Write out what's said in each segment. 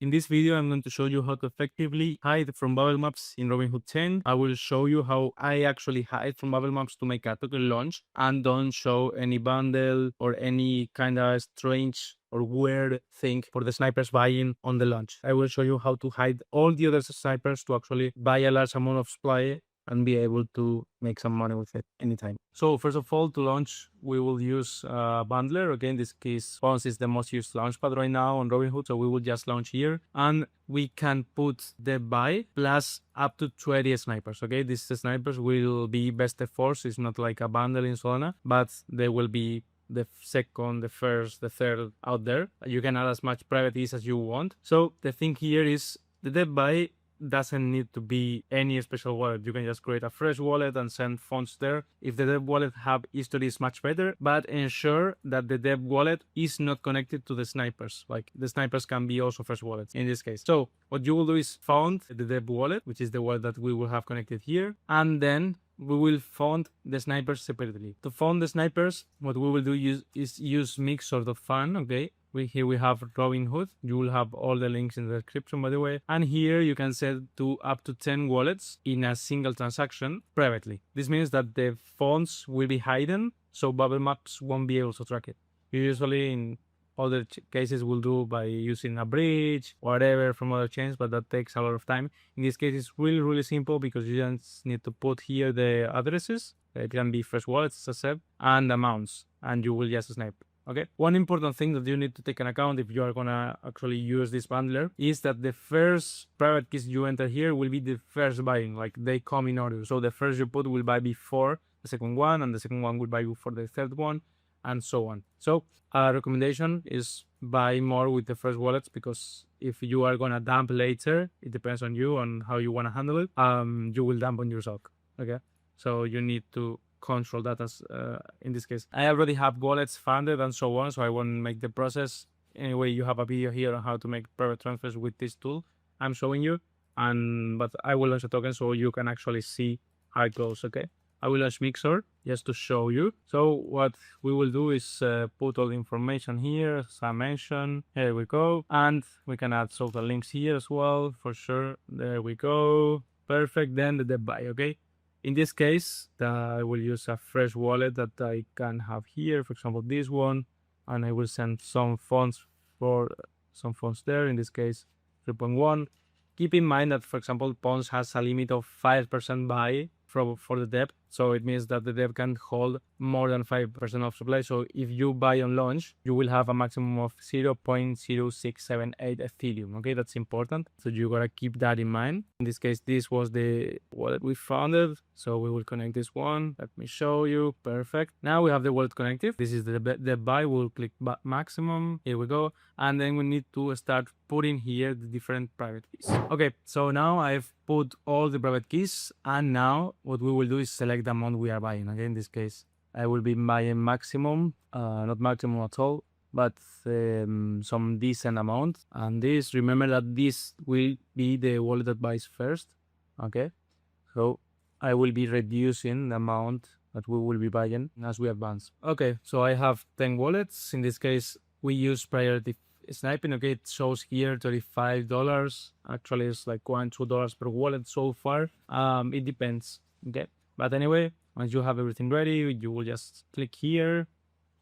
In this video, I'm going to show you how to effectively hide from Bubblemaps in Robinhood Chain. I will show you how I actually hide from Bubblemaps to make a token launch and don't show any bundle or any kind of strange or weird thing for the snipers buying on the launch. I will show you how to hide all the other snipers to actually buy a large amount of supply and be able to make some money with it anytime. So first of all, to launch, we will use Bundler. Okay, in this case, Pons is the most used launchpad right now on Robinhood, so we will just launch here. And we can put the buy plus up to 20 snipers. Okay, these snipers will be best efforts. It's not like a bundle in Solana, but they will be the second, the first, the third out there. You can add as much private keys as you want. So the thing here is the dev buy doesn't need to be any special wallet. You can just create a fresh wallet and send funds there. If the dev wallet have history, is much better, but ensure that the dev wallet is not connected to the snipers. Like the snipers can be also fresh wallets in this case. So what you will do is found the dev wallet, which is the wallet that we will have connected here, and then we will fund the snipers separately. To fund the snipers, what we will do is use Mixoor.fun, okay? Here we have Robinhood. You will have all the links in the description, by the way. And here you can set to up to 10 wallets in a single transaction privately. This means that the funds will be hidden, so Bubblemaps won't be able to track it. You usually in other cases will do by using a bridge, whatever from other chains, but that takes a lot of time. In this case, it's really simple because you just need to put here the addresses. It can be fresh wallets, as I said, and amounts, and you will just snipe. Okay. One important thing that you need to take into account if you are gonna actually use this bundler is that the first private keys you enter here will be the first buying, like they come in order. So the first you put will buy before the second one, and the second one will buy before the third one, and so on. So our recommendation is buy more with the first wallets, because if you are gonna dump later, it depends on you on how you wanna handle it. You will dump on yourself. Okay. So you need to control that as in this case. I already have wallets funded and so on, so I won't make the process. Anyway, you have a video here on how to make private transfers with this tool I'm showing you, but I will launch a token so you can actually see how it goes. Okay, I will launch Mixoor just to show you. So what we will do is put all the information here, as I mentioned. Here we go, and we can add social links here as well for sure. There we go, perfect. Then the buy. Okay. In this case, I will use a fresh wallet that I can have here, for example, this one, and I will send some funds there, in this case, 3.1. Keep in mind that, for example, Pons has a limit of 5% buy for the dev, so it means that the dev can hold more than 5% of supply. So if you buy on launch, you will have a maximum of 0.0678 Ethereum. Okay, that's important, so you gotta keep that in mind. In this case, this was the wallet we founded, so we will connect this one. Let me show you. Perfect. Now we have the wallet connected. This is the buy. We'll click maximum. Here we go, and then we need to start putting here the different private keys. Okay, so now I've put all the private keys, and now what we will do is select the amount we are buying. Okay, in this case, I will be buying maximum, not maximum at all, but some decent amount. And this, remember that this will be the wallet that buys first. Okay, so I will be reducing the amount that we will be buying as we advance. Okay, so I have 10 wallets. In this case, we use priority sniping. Okay, it shows here $35. Actually, it's like $1-2 per wallet so far. It depends. Okay, but anyway, once you have everything ready, you will just click here.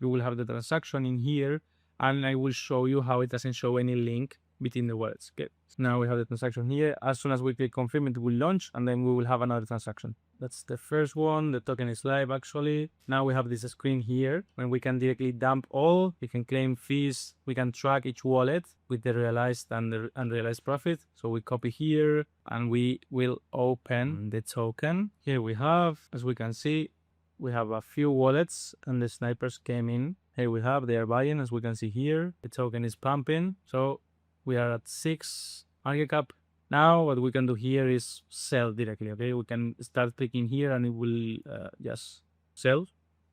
You will have the transaction in here, and I will show you how it doesn't show any link between the wallets. Okay, so now we have the transaction here. As soon as we click confirm, it will launch, and then we will have another transaction. That's the first one. The token is live actually. Now we have this screen here when we can directly dump all. We can claim fees. We can track each wallet with the realized and the unrealized profit. So we copy here and we will open the token. Here we have, as we can see, we have a few wallets and the snipers came in. Here we have, they are buying, as we can see here. The token is pumping. So we are at 6 market cap. Now what we can do here is sell directly. Okay, we can start clicking here and it will just sell.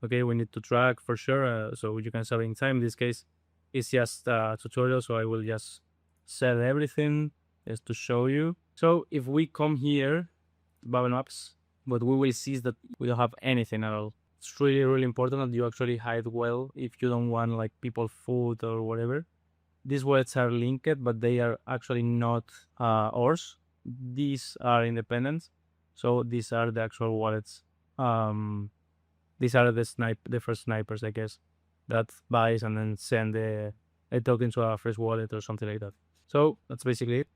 Okay, we need to track for sure, so you can sell in time. In this case, it's just a tutorial, so I will just sell everything just to show you. So if we come here, Bubblemaps, what we will see is that we don't have anything at all. It's really important that you actually hide well if you don't want like people food or whatever. these wallets are linked, but they are actually not ours. These are independent. So these are the actual wallets. These are the first snipers, I guess, that buys and then send a token to a fresh wallet or something like that. So that's basically it.